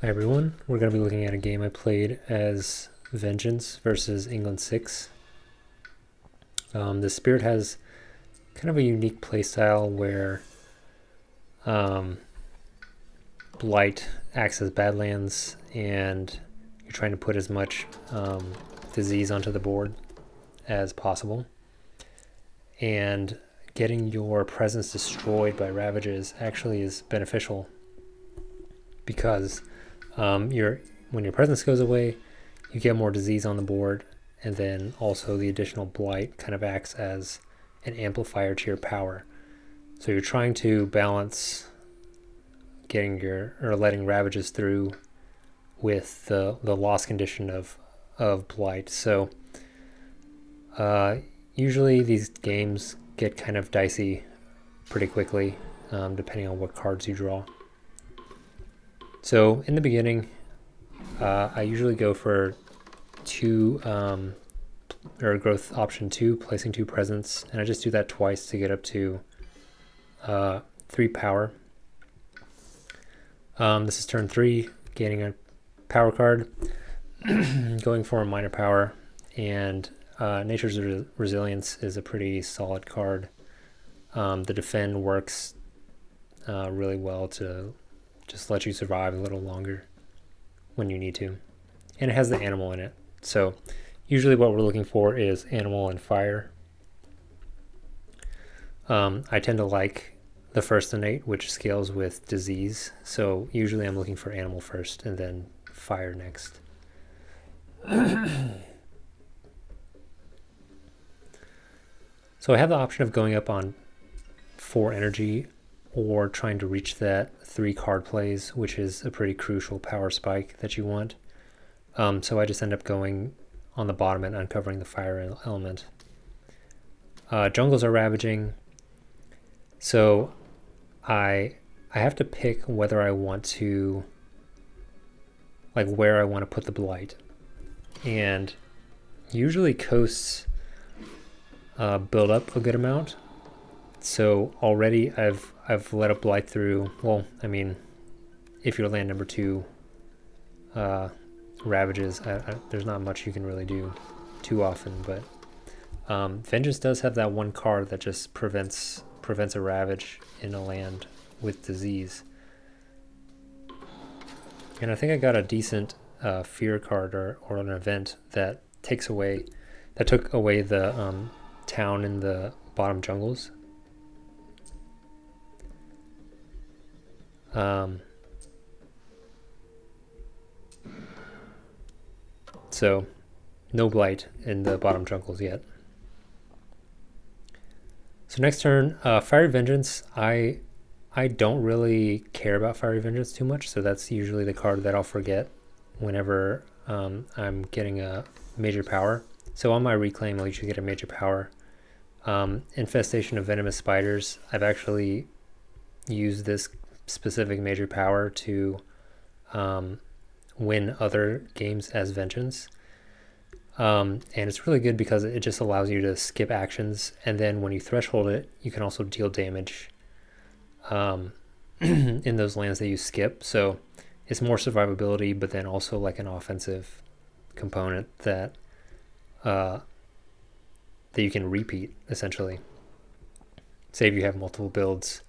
Hi everyone, we're going to be looking at a game I played as Vengeance versus England 6. The Spirit has kind of a unique playstyle where Blight acts as Badlands and you're trying to put as much disease onto the board as possible. And getting your presence destroyed by Ravages actually is beneficial because when your presence goes away, you get more disease on the board, and then also the additional blight kind of acts as an amplifier to your power. So you're trying to balance letting Ravages through with the loss condition of blight. So usually these games get kind of dicey pretty quickly, depending on what cards you draw. So in the beginning, I usually go for growth option 2, placing 2 presence, and I just do that twice to get up to 3 power. This is turn 3, gaining a power card, going for a minor power, and Nature's Resilience is a pretty solid card. The defend works really well to just let you survive a little longer when you need to. And it has the animal in it. So usually what we're looking for is animal and fire. I tend to like the first innate, which scales with disease. So usually I'm looking for animal first and then fire next. So I have the option of going up on 4 energy or trying to reach that 3 card plays, which is a pretty crucial power spike that you want. So I just end up going on the bottom and uncovering the fire element. Jungles are ravaging, so I have to pick whether I want to, like where I want to put the blight. And usually coasts build up a good amount. So already I've let a blight through. Well, I mean, if your land number 2 ravages, there's not much you can really do too often. But Vengeance does have that one card that just prevents a ravage in a land with disease. And I think I got a decent fear card or an event that took away the town in the bottom jungles. So no blight in the bottom jungles yet. So next turn, Fiery Vengeance. I don't really care about Fiery Vengeance too much, so that's usually the card that I'll forget whenever I'm getting a major power. So on my reclaim, I'll usually get a major power. Infestation of Venomous Spiders. I've actually used this specific major power to win other games as Vengeance. And it's really good because it just allows you to skip actions, and then when you threshold it, you can also deal damage in those lands that you skip. So it's more survivability, but then also like an offensive component that you can repeat, essentially. Say if you have multiple builds,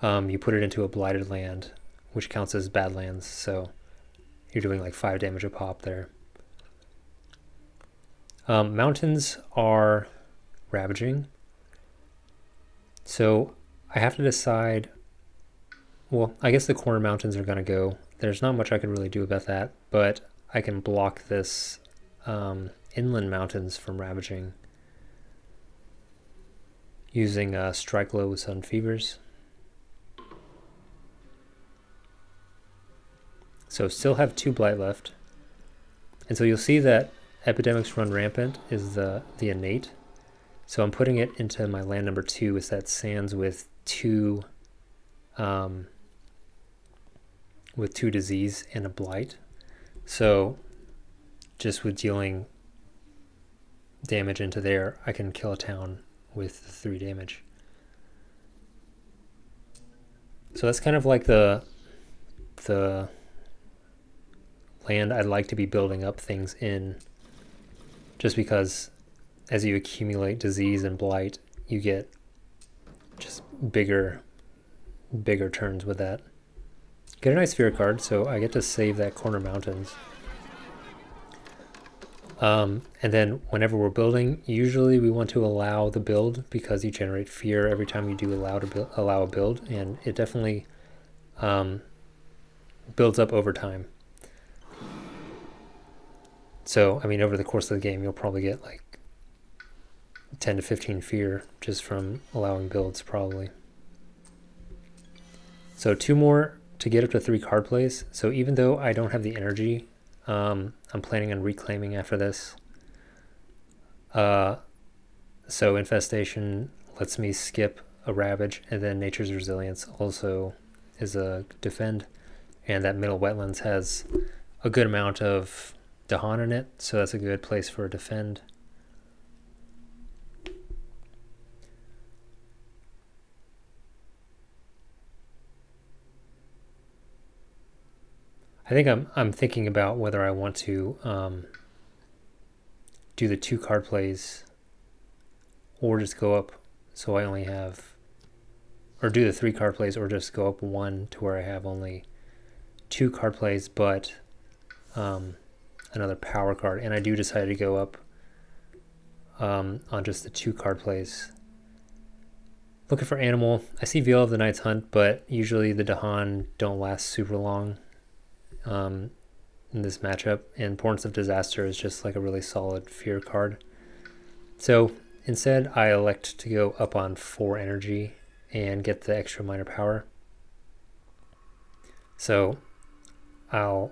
you put it into a blighted land, which counts as Badlands, so you're doing like 5 damage a pop there. Mountains are ravaging, so I have to decide. Well, I guess the corner mountains are going to go. There's not much I can really do about that, but I can block this inland mountains from ravaging using Strike Low with Sudden Fevers. So still have 2 blight left, and so you'll see that Epidemics Run Rampant is the innate. So I'm putting it into my land number 2. It's that Sands with 2 disease and a blight. So just with dealing damage into there, I can kill a town with 3 damage. So that's kind of like the land I'd like to be building up things in, just because as you accumulate disease and blight, you get just bigger turns with that. Get a nice fear card, so I get to save that Corner Mountains. And then whenever we're building, usually we want to allow the build, because you generate fear every time you do allow a build, and it definitely builds up over time. So, I mean, over the course of the game, you'll probably get like 10 to 15 fear just from allowing builds, probably. So 2 more to get up to 3 card plays. So even though I don't have the energy, I'm planning on reclaiming after this. So Infestation lets me skip a Ravage, and then Nature's Resilience also is a defend, and that middle wetlands has a good amount of Dahan in it, so that's a good place for a defend. I think I'm thinking about whether I want to do the 2 card plays or just go up so I only have, or do the 3 card plays, or just go up 1 to where I have only 2 card plays but another power card, and I do decide to go up on just the 2 card plays. Looking for animal. I see Veil of the Night's Hunt, but usually the Dahan don't last super long in this matchup, and Portents of Disaster is just like a really solid fear card. So instead I elect to go up on 4 energy and get the extra minor power. So I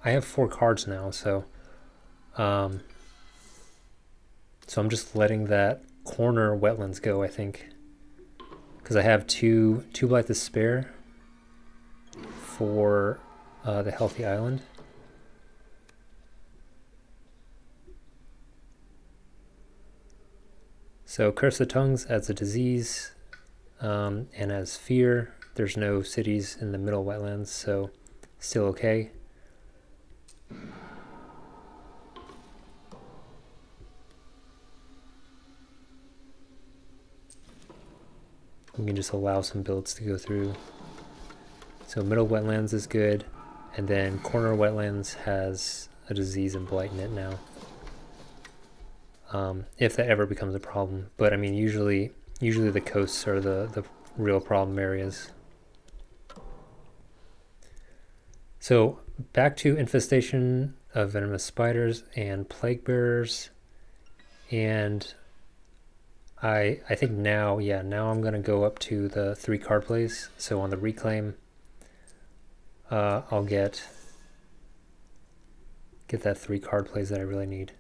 have 4 cards now, so I'm just letting that corner wetlands go, I think, because I have two Blight to spare for the Healthy Island. So Curse of Tongues adds a disease and as fear. There's no cities in the middle wetlands, so still okay. We can just allow some builds to go through. So middle wetlands is good, and then corner wetlands has a disease and blight in it now. If that ever becomes a problem, but I mean usually the coasts are the real problem areas. So back to Infestation of Venomous Spiders and Plague Bearers, and I think now I'm gonna go up to the 3 card plays. So on the reclaim, I'll get that 3 card plays that I really need.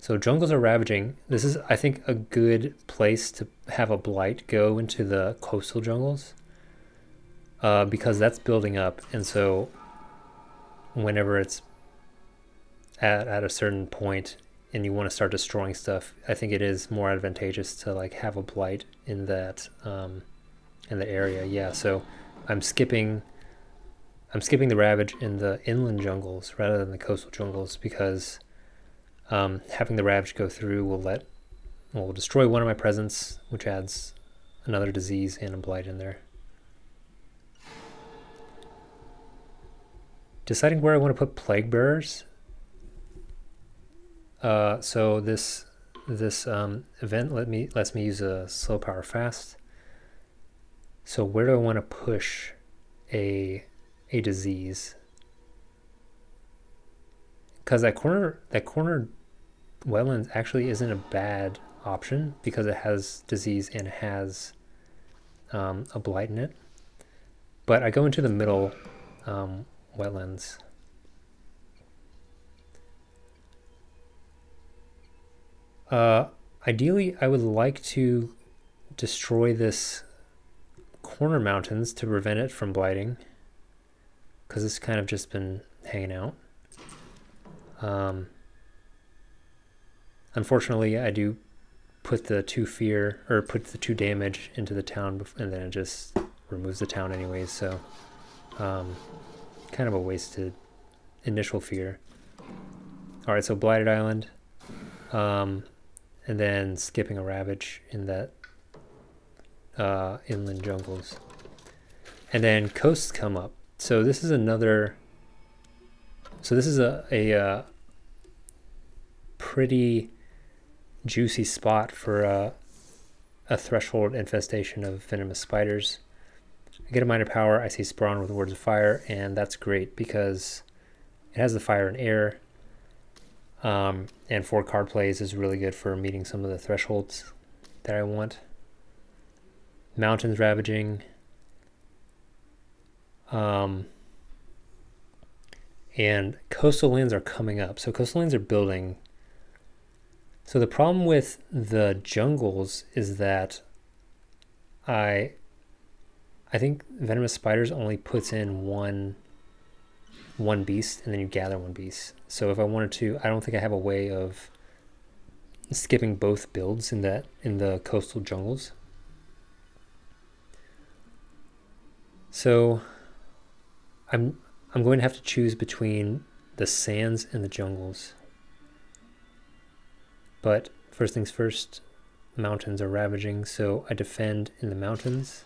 So jungles are ravaging. This is, I think, a good place to have a blight go into the coastal jungles, because that's building up, and so whenever it's at a certain point and you want to start destroying stuff, I think it is more advantageous to like have a blight in that in the area. Yeah, so I'm skipping the ravage in the inland jungles rather than the coastal jungles, because having the ravage go through will destroy one of my presents, which adds another disease and a blight in there. Deciding where I want to put Plague Bearers. So this event lets me use a slow power fast. So where do I want to push a disease? Because that corner wetlands actually isn't a bad option, because it has disease and it has a blight in it. But I go into the middle wetlands. Ideally, I would like to destroy this corner mountains to prevent it from blighting, because it's kind of just been hanging out. Unfortunately, I do put the 2 fear, or put the 2 damage into the town, and then it just removes the town anyways, so kind of a wasted initial fear. Alright, so Blighted Island, and then skipping a Ravage in that inland jungles. And then coasts come up. So this is another, so this is a pretty juicy spot for a threshold infestation of venomous spiders. I get a minor power, I see Spawn with Words of Fire, and that's great because it has the fire and air, and 4 card plays is really good for meeting some of the thresholds that I want. Mountains Ravaging, and coastal lands are coming up. So coastal lands are building. So the problem with the jungles is that I think Venomous Spiders only puts in one beast, and then you gather 1 beast. So if I wanted to, I don't think I have a way of skipping both builds in the coastal jungles. So I'm going to have to choose between the sands and the jungles. But first things first, mountains are ravaging, so I defend in the mountains.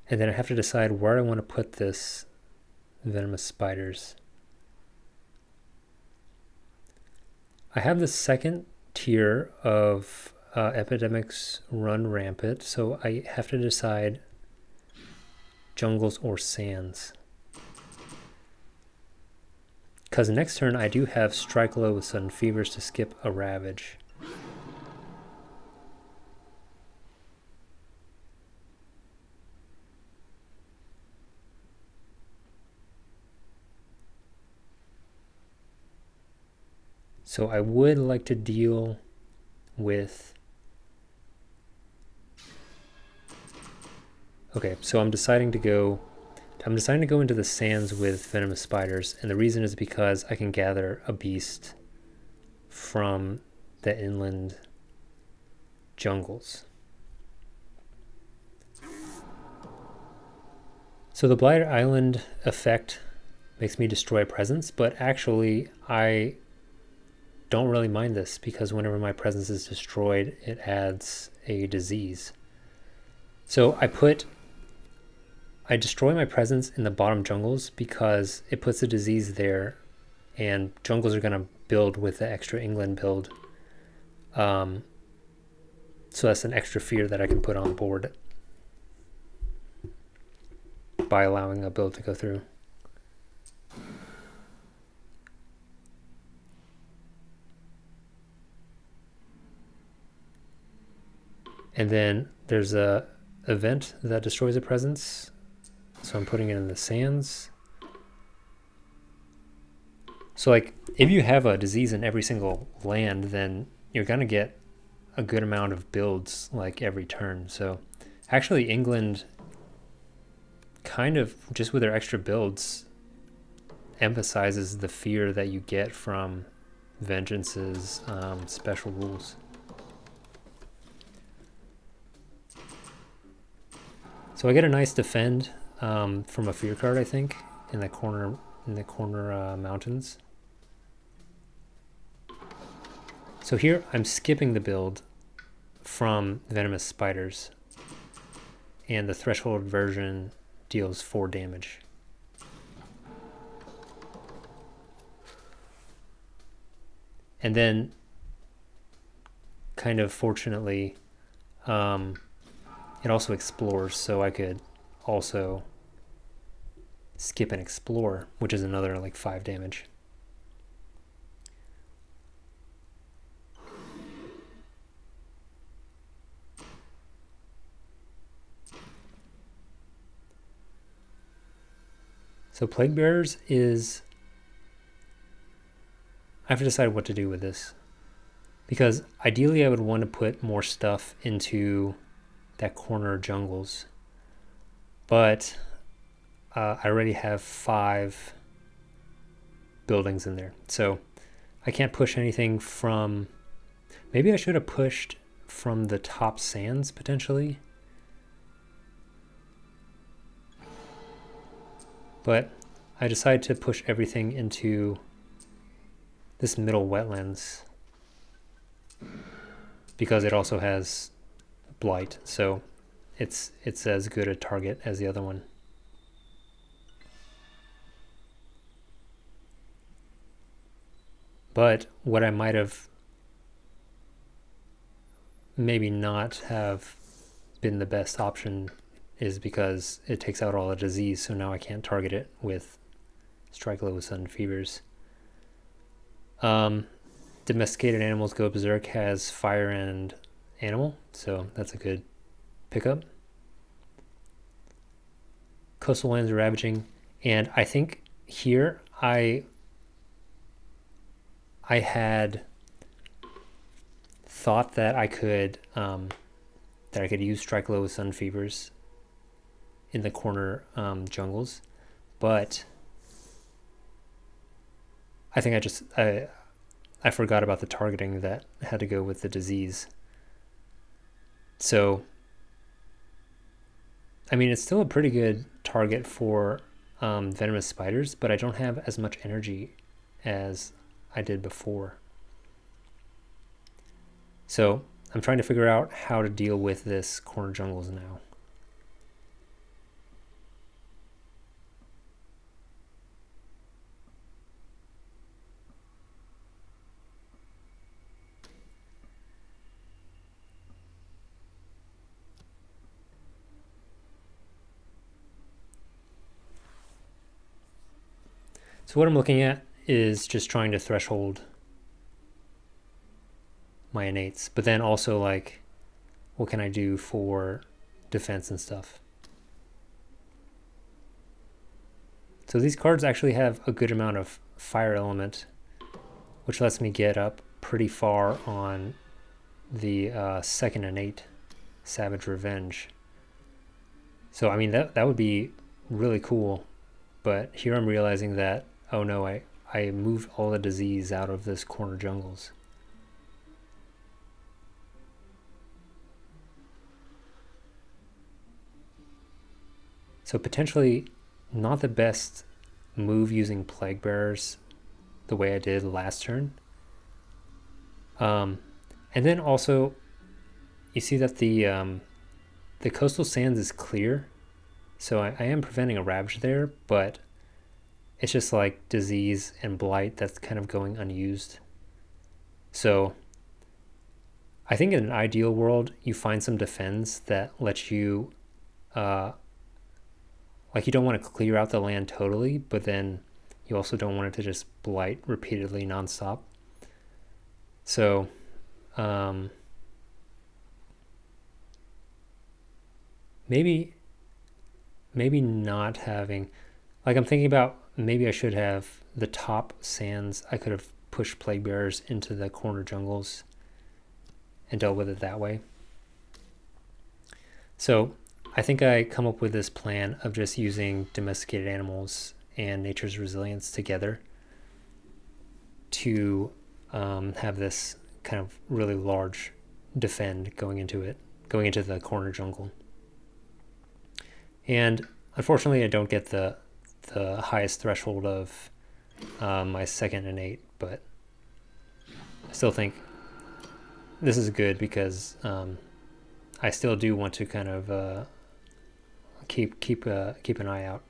And then I have to decide where I want to put this venomous spiders. I have the second tier of epidemics run rampant, so I have to decide jungles or sands. Because next turn I do have Strike Low with Sudden Fevers to skip a Ravage. So I would like to deal with... Okay, so I'm deciding to go into the sands with Venomous Spiders, and the reason is because I can gather a beast from the inland jungles. So the Blighted Island effect makes me destroy a presence, but actually I don't really mind this because whenever my presence is destroyed, it adds a disease. So I destroy my presence in the bottom jungles because it puts a disease there, and jungles are going to build with the extra England build. So that's an extra fear that I can put on board by allowing a build to go through. And then there's a event that destroys a presence. So I'm putting it in the sands. So like if you have a disease in every single land, then you're going to get a good amount of builds like every turn. So actually England kind of just with their extra builds emphasizes the fear that you get from Vengeance's special rules. So I get a nice defend from a fear card, I think, in the corner mountains. So here I'm skipping the build from Venomous Spiders, and the threshold version deals 4 damage. And then, kind of fortunately, it also explores, so I could also skip and explore, which is another like 5 damage. So Plague Bearers is... I have to decide what to do with this, because ideally I would want to put more stuff into that corner jungles, but I already have 5 buildings in there, so I can't push anything from... Maybe I should have pushed from the top sands potentially, But I decided to push everything into this middle wetlands because it also has blight, so it's as good a target as the other one. But what I might have maybe not have been the best option is because it takes out all the disease, so now I can't target it with Strike Low with Sudden Fevers. Domesticated Animals Go Berserk has Fire and Animal, so that's a good pickup. Coastal Lands Ravaging, and I think here I had thought that I could use Strike Low with Sudden Fevers in the corner jungles, but I think I forgot about the targeting that had to go with the disease. So I mean, it's still a pretty good target for venomous spiders, but I don't have as much energy as I did before. So I'm trying to figure out how to deal with this corner jungles now. So what I'm looking at is just trying to threshold my innates, but then also like, what can I do for defense and stuff? So these cards actually have a good amount of fire element, which lets me get up pretty far on the second innate, Savage Revenge. So I mean, that would be really cool, but here I'm realizing that, oh no, I moved all the disease out of this corner jungles. So potentially not the best move using Plague Bearers the way I did last turn. And then also, you see that the Coastal Sands is clear, so I am preventing a Ravage there, but it's just like disease and blight that's kind of going unused. So I think in an ideal world, you find some defense that lets you, like you don't want to clear out the land totally, but then you also don't want it to just blight repeatedly nonstop. So, maybe not having, like I'm thinking about, maybe I should have the top sands. I could have pushed Plague Bearers into the corner jungles and dealt with it that way. So I think I come up with this plan of just using Domesticated Animals and Nature's Resilience together to have this kind of really large defend going into the corner jungle. And unfortunately, I don't get the highest threshold of my second innate, but I still think this is good because I still do want to kind of keep an eye out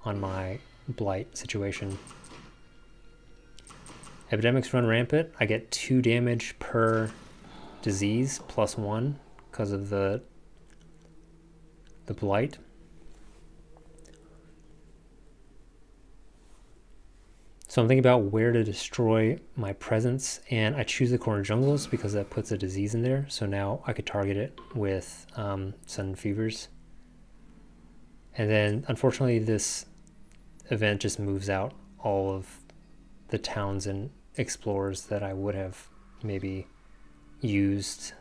on my blight situation. Epidemics run rampant. I get 2 damage per disease plus 1 because of the blight. So I'm thinking about where to destroy my presence, and I choose the corner jungles because that puts a disease in there. So now I could target it with Sudden Fevers. And then unfortunately this event just moves out all of the towns and explorers that I would have maybe used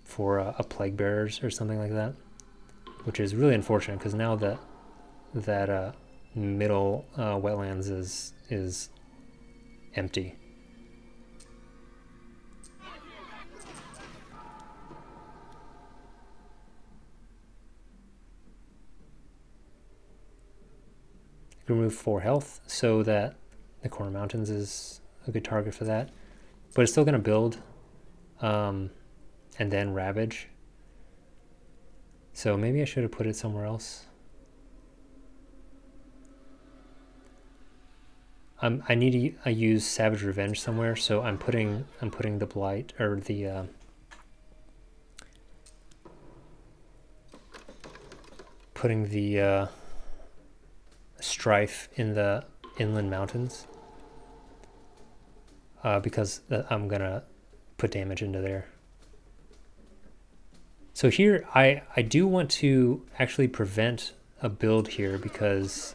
for a Plague Bearers or something like that, which is really unfortunate because now that middle wetlands is empty. remove 4 health, so that the Corner Mountains is a good target for that. But it's still going to build and then Ravage. So maybe I should have put it somewhere else. I need to use Savage Revenge somewhere, so I'm putting the Blight, or the putting the Strife in the Inland Mountains, because I'm gonna put damage into there. So here I do want to actually prevent a build here, because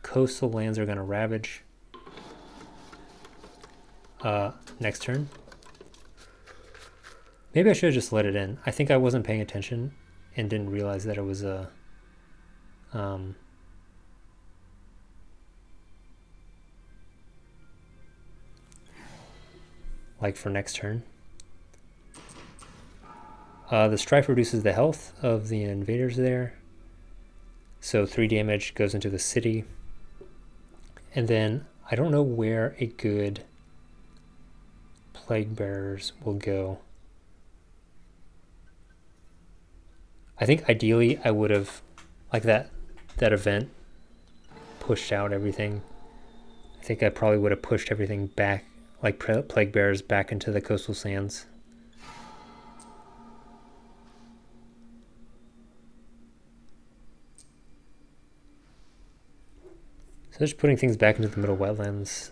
coastal lands are gonna Ravage next turn. Maybe I should have just let it in. I think I wasn't paying attention and didn't realize that it was a like for next turn. The Strife reduces the health of the invaders there, so 3 damage goes into the city. And then I don't know where a good Plague Bearers will go. I think ideally I would have, like that event pushed out everything. I think I probably would have pushed everything back, like Plague Bearers back into the coastal sands. So just putting things back into the middle wetlands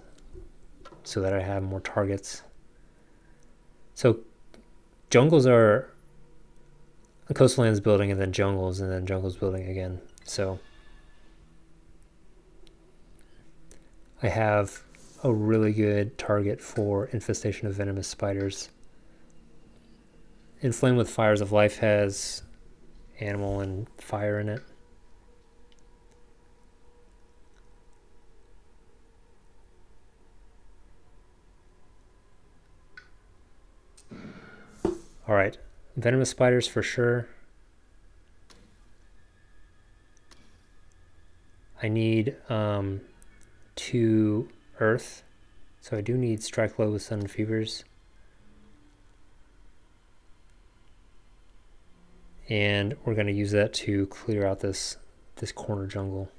so that I have more targets. So jungles are coastal lands building, and then jungles building again. So I have a really good target for Infestation of Venomous Spiders. Inflame with Fires of Life has animal and fire in it. All right, Venomous Spiders for sure. I need 2 earth, so I do need Strike Low with Sudden Fevers. And we're going to use that to clear out this corner jungle.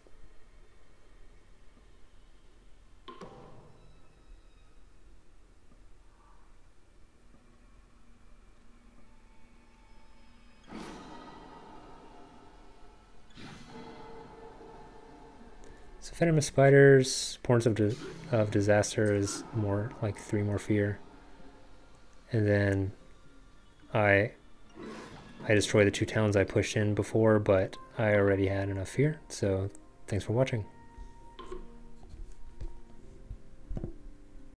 So Venomous Spiders, Portents of Disaster is more like 3 more fear. And then I destroy the 2 towns I pushed in before, but I already had enough fear. So thanks for watching.